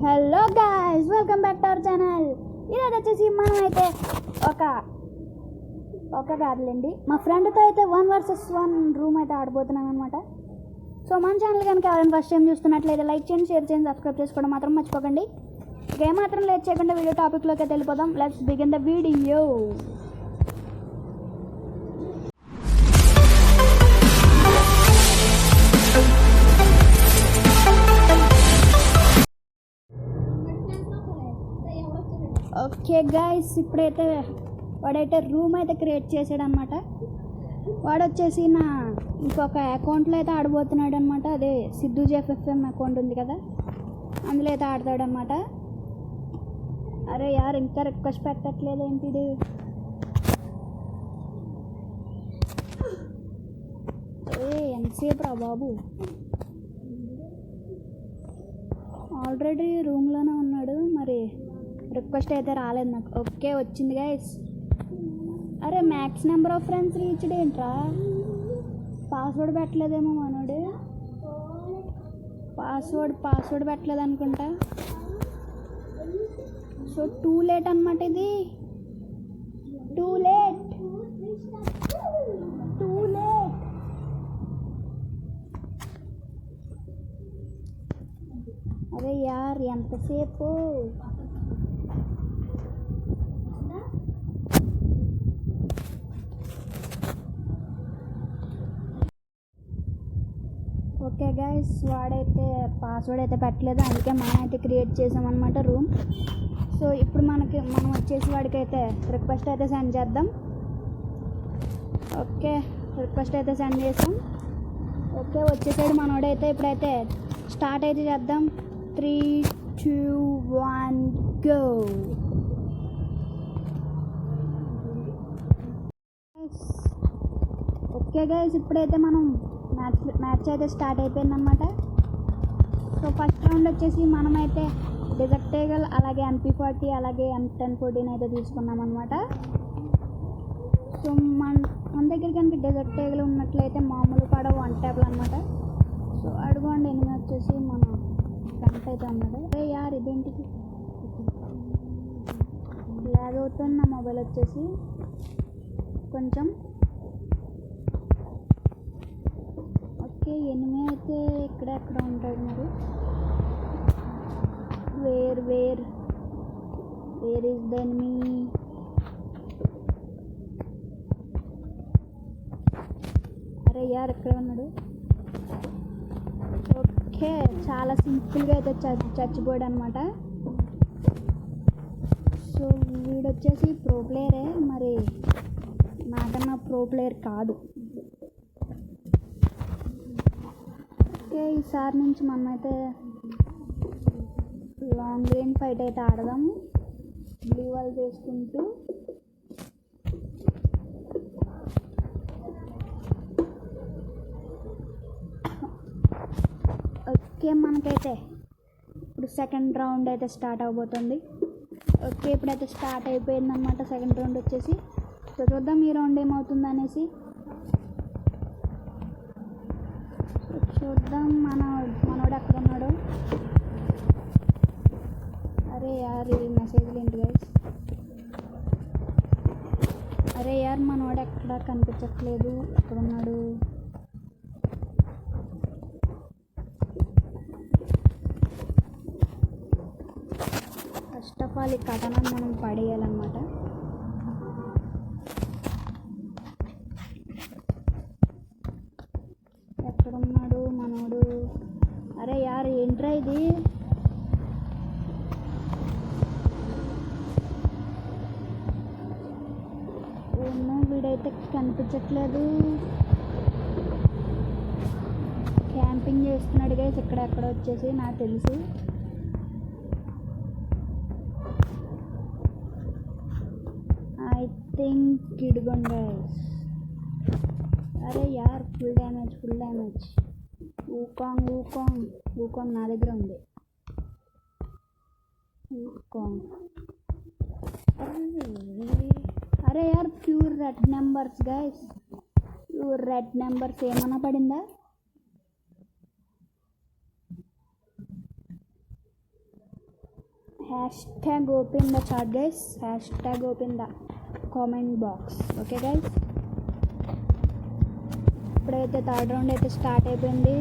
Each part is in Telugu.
Hello guys, welcome back to our channel. ఈరోజు వచ్చేసి మనం అయితే ఒక కాదులేండి, మా ఫ్రెండ్తో అయితే 1 vs 1 రూమ్ అయితే ఆడబోతున్నాం అనమాట. సో మన ఛానల్ కనుక ఎవరైనా ఫస్ట్ టైం చూస్తున్నట్లయితే లైక్ చేయండి, షేర్ చేయండి, సబ్స్క్రైబ్ చేసుకోవడం మాత్రం మర్చిపోకండి. ఏమాత్రం లేట్ చేయకుండా వీడియో టాపిక్లోకి అయితే వెళ్ళిపోదాం. Let's begin the video. Okay guys, ఇప్పుడైతే వాడైతే రూమ్ అయితే క్రియేట్ చేసాడు అనమాట. వాడు వచ్చేసి నా ఇంకొక అకౌంట్లో అయితే ఆడబోతున్నాడు అనమాట. అదే సిద్ధు జెఫ్ఎఫ్ఎం అకౌంట్ ఉంది కదా, అందులో అయితే ఆడతాడు అనమాట. అరే యార్, ఇంకా రిక్వెస్ట్ పెట్టట్లేదు ఏంటిది? ఎంతసేపు రా బాబు, ఆల్రెడీ రూమ్లోనే ఉన్నాడు. మరి రిక్వెస్ట్ అయితే రాలేదు నాకు. ఓకే, వచ్చింది గైస్. అరే max number of friends reached ఏంట్రా? పాస్వర్డ్ పెట్టలేదేమో మనోడు. పాస్వర్డ్ పెట్టలేదు అనుకుంటా. సో టూ లేట్ అనమాట. ఇది టూ లేట్. అరే యార్, ఎంతసేపు? ఓకే గైస్, వాడైతే పాస్వర్డ్ అయితే పెట్టలేదు, అందుకే మనం అయితే క్రియేట్ చేసామన్నమాట రూమ్. సో ఇప్పుడు మనం వచ్చేసి వాడికైతే రిక్వెస్ట్ అయితే సెండ్ చేద్దాం. ఓకే, రిక్వెస్ట్ అయితే సెండ్ చేసాం. ఓకే, వచ్చేసాడు మనోడైతే. ఇప్పుడైతే స్టార్ట్ అయితే చేద్దాం. 3, 2, 1 గో. ఓకే గైస్, ఇప్పుడైతే మనం మ్యాచ్ అయితే స్టార్ట్ అయిపోయిందన్నమాట. సో ఫస్ట్ రౌండ్ వచ్చేసి మనమైతే డెజర్ట్ ఈగల్, అలాగే MP40, అలాగే M1014 అయితే తీసుకున్నాం అనమాట. సో మన దగ్గర కనుక డెజర్ట్ ఈగల్ ఉన్నట్లయితే మామూలు కూడా 1 ట్యాబ్లు అనమాట. సో అడుగోండి, ఎనిమిది వచ్చేసి మన ఫ్రంట్ అయితే అన్నాడు. అరే యార్, ఇదేంటికి లాగ్ అవుతుంది నా మొబైల్ వచ్చేసి కొంచెం. ఓకే, ఎనిమిది అయితే ఎక్కడ ఉంటాడు మరి. Where is the enemy? అరే యార్, ఎక్కడ ఉన్నాడు? ఓకే, చాలా సింపుల్గా అయితే చచ్చిపోయాడు అనమాట. సో వీడొచ్చేసి ప్రో ప్లేయరే, మరి నాకన్నా ప్రో ప్లేయర్ కాదు. ఓకే, ఈసారి నుంచి మనమైతే లాంగ్ రేంజ్ ఫైట్ అయితే ఆడదాము, బ్లూ వాల్ చేసుకుంటూ. ఓకే, మనకైతే ఇప్పుడు సెకండ్ రౌండ్ అయితే స్టార్ట్ అవబోతుంది. ఓకే, ఇప్పుడైతే స్టార్ట్ అయిపోయిందన్నమాట సెకండ్ రౌండ్ వచ్చేసి. సో చూద్దాం ఈ రౌండ్ ఏమవుతుంది అనేసి. చూద్దాం మనోడు ఎక్కడ ఉన్నాడు. అరే యార్, ఈ మెసేజ్లు ఏంటి గైస్? అరే యార్, మనోడు ఎక్కడ కనిపించట్లేదు, ఎక్కడున్నాడు? ఫస్ట్ ఆఫ్ ఆల్ ఈ కథనాన్ని మనం పడేయాలన్నమాట. ఎక్కడున్నాడు మనోడు? అరే యార్, ఏంట్రా ఇది? ఓనో, వీడైతే కనిపించట్లేదు. క్యాంపింగ్ చేస్తున్నాడు గైస్ ఎక్కడ వచ్చేసి, నాకు తెలుసు. ఐ థింక్ ఇదిగోండి గైస్. అరే యార్, ఫుల్ డ్యామేజ్. ఊకాంగ్ నా దగ్గర ఉంది. అరే యార్, pure red numbers guys. Pure red numbers ఏమన్నా పడిందా? Hashtag open the chat guys, hashtag open the comment box. Okay guys, ఇప్పుడైతే థర్డ్ రౌండ్ అయితే స్టార్ట్ అయిపోయింది.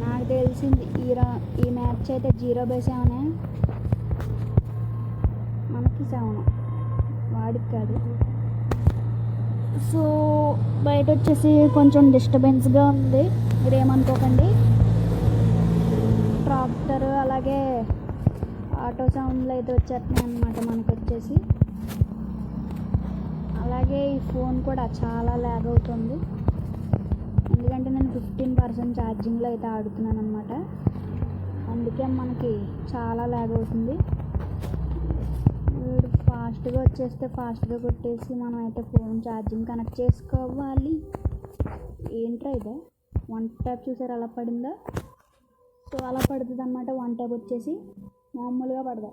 నాకు తెలిసింది ఈ మ్యాచ్ అయితే 0/7 మనకి 7 వాడికి కాదు. సో బయట వచ్చేసి కొంచెం డిస్టర్బెన్స్గా ఉంది, మీరేమనుకోకండి. ట్రాక్టర్ అలాగే ఆటో సౌండ్లు అయితే వచ్చేస్తున్నాయి అన్నమాట మనకు వచ్చేసి. అలాగే ఈ ఫోన్ కూడా చాలా ల్యాగ్ అవుతుంది, ఎందుకంటే నేను 15% ఛార్జింగ్లో అయితే ఆడుతున్నాను అనమాట. అందుకే మనకి చాలా ల్యాగ్ అవుతుంది. వీడు ఫాస్ట్గా వచ్చేస్తే ఫాస్ట్గా కొట్టేసి మనం అయితే ఫోన్ ఛార్జింగ్ కనెక్ట్ చేసుకోవాలి. ఏంట్రా ఇదే 1 ట్యాప్ చూసారు అలా పడిందా? సో అలా పడుతుంది అన్నమాట. 1 ట్యాప్ వచ్చేసి మామూలుగా పడదా.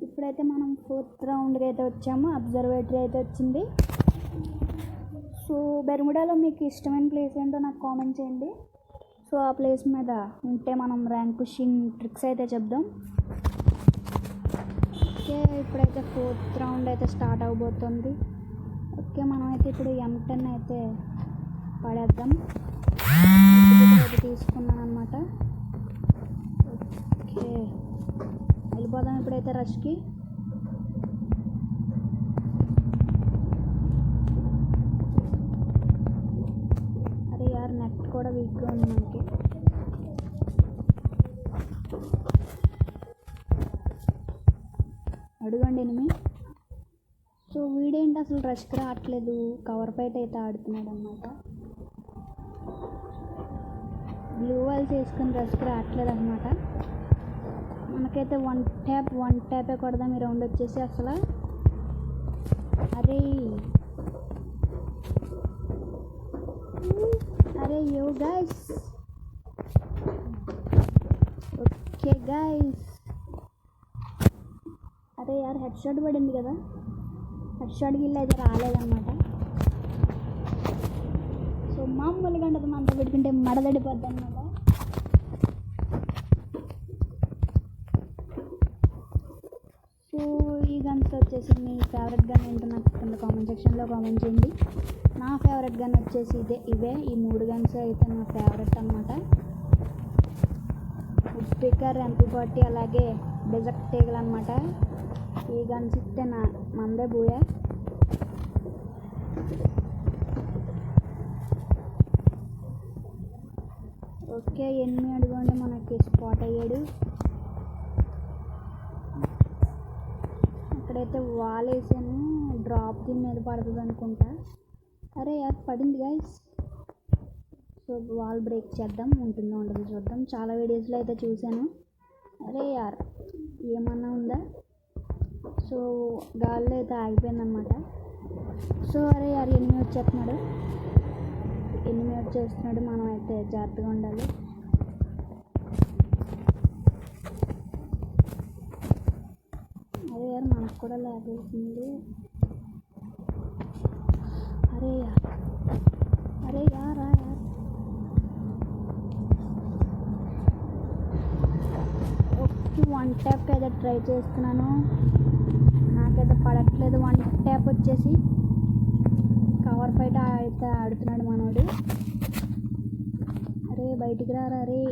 ఇప్పుడైతే మనం 4th రౌండ్కి అయితే వచ్చాము. అబ్జర్వేటరీ అయితే వచ్చింది. సో బెర్ముడాలో మీకు ఇష్టమైన ప్లేస్ ఏంటో నాకు కామెంట్ చేయండి. సో ఆ ప్లేస్ మీద ఉంటే మనం ర్యాంక్ పుషింగ్ ట్రిక్స్ అయితే చెప్దాం. ఓకే, ఇప్పుడైతే 4th రౌండ్ అయితే స్టార్ట్ అవబోతుంది. ఓకే, మనమైతే ఇప్పుడు M10 అయితే పడేద్దాం. అయితే తీసుకున్నాను అనమాట. ఓకే, వెళ్ళిపోదాం ఇప్పుడైతే రష్కి. అరే యార్, నెట్ కూడా వీక్గా ఉంది మనకి. అడుగండి ఎనిమి. సో వీడేంటి అసలు రష్కి రావట్లేదు, కవర్ ఫైట్ అయితే ఆడుతున్నాడు అనమాట. బ్లూ వాల్స్ వేసుకొని రష్కి రావట్లేదు అనమాట. మనకైతే 1 ట్యాపే కొడదాం ఈ రౌండ్ వచ్చేసి అసలు. అరే యో గైస్. ఓకే గైస్, అరే యార్ హెడ్ షాట్ పడింది కదా, హెడ్ షాట్ గిల్ల అయితే రాలేదన్నమాట. సో మామూలుగా ఉండదు, మనతో పెట్టుకుంటే మడదడిపోద్ది అనమాట. సో ఈ గన్స్ వచ్చేసి మీ ఫేవరెట్ గన్ ఏంటో నాకు కింద కామెంట్ సెక్షన్లో కామెంట్ చేయండి. నా ఫేవరెట్ గన్ వచ్చేసి ఇవే ఈ 3 గన్స్ అయితే నా ఫేవరెట్ అనమాట. వుడ్ స్పీకర్, MP40 అలాగే డెజర్ట్ టేగల్ అనమాట. ఈ గన్స్ ఇస్తే మందే బూయా. ఓకే, ఎనిమిది అడుగుండి మనకి స్పాట్ అయ్యాడు. అక్కడైతే వాల్ వేసాను, డ్రాప్ దీని మీద పడుతుంది అనుకుంటా. అరే యార్ పడింది గైస్. సో వాల్ బ్రేక్ చేద్దాం, ఉంటుందో ఉండదో చూద్దాం. చాలా వీడియోస్లో అయితే చూశాను. అరే యార్ ఏమన్నా ఉందా? సో గాల్లో అయితే ఆగిపోయిందనమాట. సో అరే యార్ ఎనిమిది వచ్చేస్తున్నాడు, మనం అయితే జాగ్రత్తగా ఉండాలి. అరే యార్ మనకు కూడా ల్యాగ్ అవుతుంది. అరే యార్ ఓకే, 1 ట్యాప్కి అయితే ట్రై చేస్తున్నాను, నాకైతే పడట్లేదు. 1 ట్యాప్ వచ్చేసి కవర్ ఫైట్ అయితే ఆడుతున్నాడు మనోడు. అరే బయటికి రారా, అరే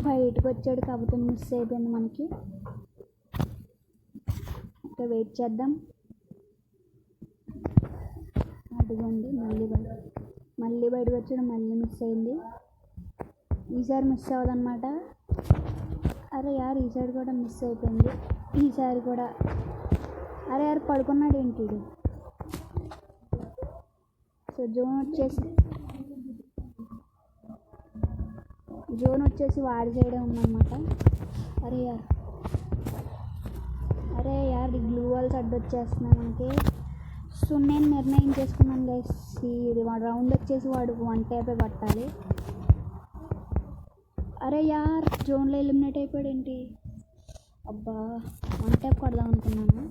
బయటకు వచ్చాడు కాకపోతే మిస్ అయిపోయింది మనకి. ఓకే, వెయిట్ చేద్దాం. అదిగోండి మళ్ళీ బయటకు వచ్చాడు, మళ్ళీ మిస్ అయింది. ఈసారి మిస్ అవ్వదన్నమాట. అరే యార్ ఈసారి కూడా మిస్ అయిపోయింది, ఈసారి కూడా. అరే యార్ పడుకున్నాడు ఏంటి? సో జోన్ వచ్చేసి వాడి సైడే ఉందన్నమాట. అరే యార్ ఈ గ్లూ వాల్స్ అడ్డొచ్చేస్తున్నాయి మనకి. సో నేను నిర్ణయం చేసుకున్నాను గైస్, ఇది రౌండ్ వచ్చేసి వాడు 1 ట్యాపే పట్టాలి. అరే యార్ జోన్లో ఎలిమినేట్ అయిపోయాడు ఏంటి? అబ్బా 1 ట్యాప్ కొడదాం అనుకున్నాను.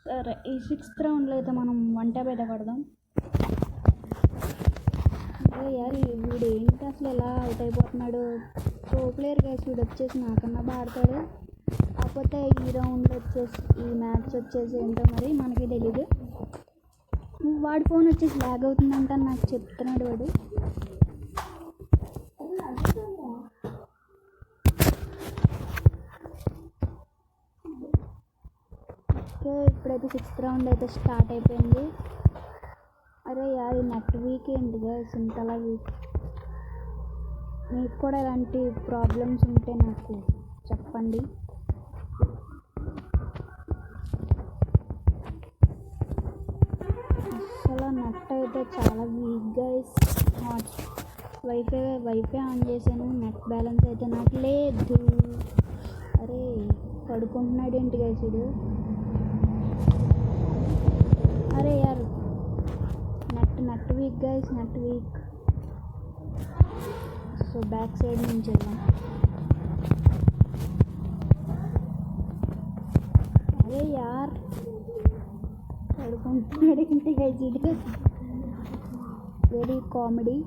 సరే ఈ 6th రౌండ్లో అయితే మనం 1 ట్యాప్ అయితే కొడదాం. అరే యార్ వీడు ఏంటి అసలు ఎలా అవుట్ అయిపోతున్నాడు. ప్రో ప్లేయర్ గైస్ వీడు వచ్చేసి నాకన్నా బాగా ఆడతాడు. కాకపోతే ఈ రౌండ్ వచ్చేసి ఈ మ్యాచ్ వచ్చేసి ఏంటో మరి మనకి తెలీదు. వాడి ఫోన్ వచ్చేసి ల్యాగ్ అవుతుందంట నాకు చెప్తున్నాడు వాడు. ఓకే ఇప్పుడైతే 6th రౌండ్ అయితే స్టార్ట్ అయిపోయింది. అరే యార్ నెట్ వీక్ ఏంటి గైస్ ఇంతలా వీక్. మీకు కూడా ఇలాంటి ప్రాబ్లమ్స్ ఉంటే నాకు చెప్పండి. అసలు నెట్ అయితే చాలా వీక్ గైస్. వైఫై ఆన్ చేశాను, నెట్ బ్యాలెన్స్ అయితే నాకు లేదు. అరే పడుకుంటున్నాడు ఏంటి గైస్ ఇది. అరే యార్ net week guys, net week. So back side నుంచి వెళ్దాం. అరే యార్ పడుకుంటున్నాడు ఏంటి గైస్ ఇది. Very comedy.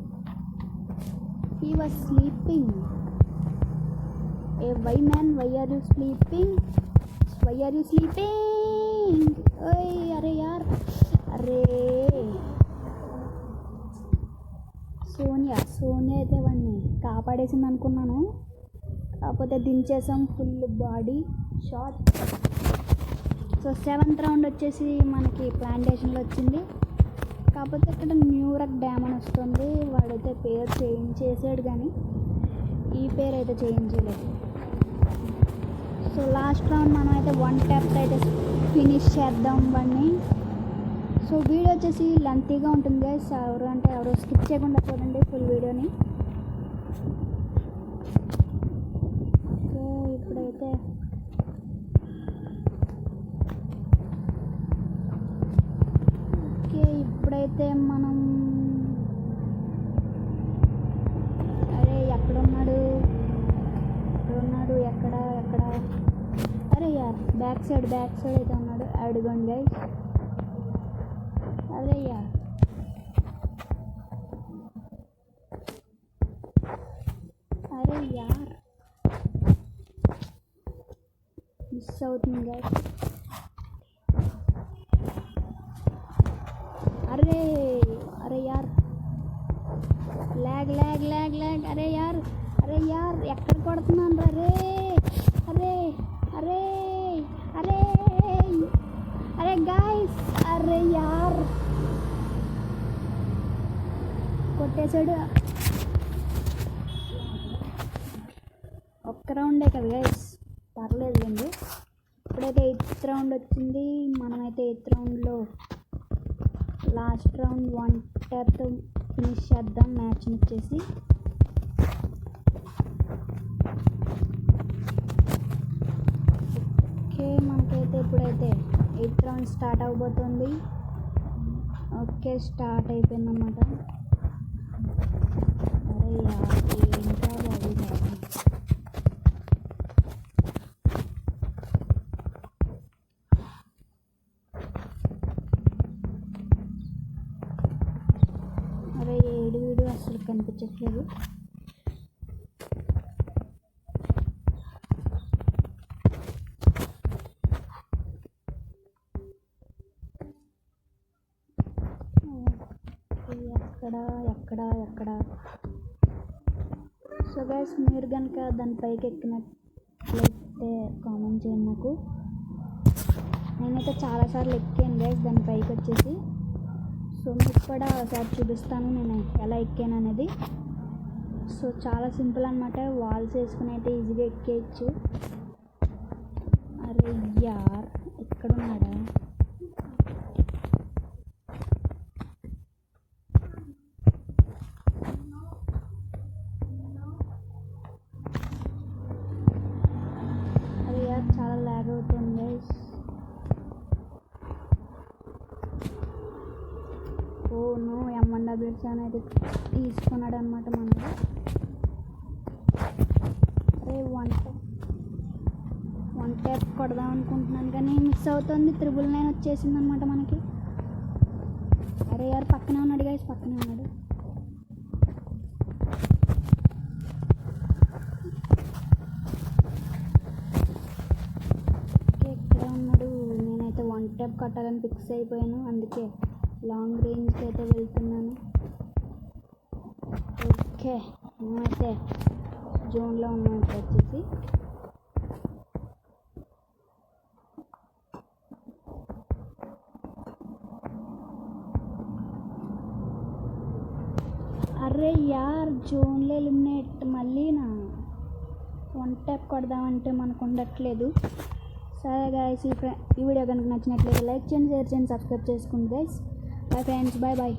He was sleeping. Hey, why man? Why are you sleeping? Why are you sleeping? Oy, अरे यार, अरे సోనియా అయితే వాడిని కాపాడేసింది అనుకున్నాను. కాకపోతే దించేసాం full body shot. So 7th round వచ్చేసి మనకి ప్లాంటేషన్లో వచ్చింది. కాకపోతే ఇక్కడ న్యూరక్ డ్యామ్ అని వస్తుంది. వాడైతే పేరు చేంజ్ చేసాడు కానీ ఈ పేరు అయితే చేంజ్ చేయలేదు. సో లాస్ట్ రౌండ్ మనం అయితే 1 ట్యాప్ అయితే ఫినిష్ చేద్దాం వాడిని. సో వీడియో వచ్చేసి లెంతీగా ఉంటుంది గైస్. ఎవరు స్కిప్ చేయకుండా చూడండి ఫుల్ వీడియోని. ఇప్పుడైతే ఇప్పుడైతే మనం అరే ఎక్కడున్నాడు ఎక్కడ అరే యార్ బ్యాక్ సైడ్ అయితే ఉన్నాడు. అడుగండి గైస్. అరే యార్ మిస్ అవుతుంది గైస్. अरे यार लैग अरे यार ఎక్కడ కొడుతున్నాను अरे गाइस अरे यार కొట్టేశాడు. ఒక్క రౌండే కదా గైస్, పర్లేదులేండి. ఇప్పుడైతే 8th రౌండ్ వచ్చింది. మనమైతే 8th రౌండ్లో లాస్ట్ రౌండ్ 1 ట్యాప్తో ఫినిష్ చేద్దాం మ్యాచ్ని వచ్చేసి. ఓకే మనకైతే ఇప్పుడైతే 8th రౌండ్ స్టార్ట్ అవబోతుంది. ఓకే స్టార్ట్ అయిపోయిందన్నమాట. అరే యార్ ఏంటా బాబు. వీడు అసలు కనిపించట్లేదు. ఎక్కడ సో గైస్ మీరు కనుక దాని పైకి ఎక్కినట్లయితే కామెంట్ చేయండి నాకు. నేనైతే చాలాసార్లు ఎక్కాను గైస్ దాని పైకి వచ్చేసి. సో మీకు కూడా ఒకసారి చూపిస్తాను నేను ఎలా ఎక్కాను అనేది. సో చాలా సింపుల్ అనమాట. వాల్స్ వేసుకుని అయితే ఈజీగా ఎక్కేయచ్చు. అరే యార్ ఎక్కడున్నాడా. అరే యార్ చాలా ల్యాగ్ అవుతుంది. ఓను M1W7 అయితే తీసుకున్నాడు అనమాట మనకి. అరే వన్ ట్యాప్ కొడదాం అనుకుంటున్నాను కానీ మిస్ అవుతుంది. 999 వచ్చేసింది అనమాట మనకి. అరే యార్ పక్కనే ఉన్నాడు గైస్, పక్కనే ఉన్నాడు. ట్యాప్ కొట్టాలని ఫిక్స్ అయిపోయాను, అందుకే లాంగ్ రేంజ్కి అయితే వెళ్తున్నాను. ఓకే, మేమైతే జోన్లో ఉన్నాం. ఇప్పుడు వచ్చేసి అరే యార్, జోన్లో ఎలిమినేట్ మళ్ళీ నా 1 ట్యాప్ కొడదామంటే మనకు ఉండట్లేదు. సరే గైస్, ఈ వీడియో కనుక నచ్చినట్లయితే లైక్ చేయండి, షేర్ చేయండి, సబ్స్క్రైబ్ చేసుకోండి guys. Bye friends, bye bye.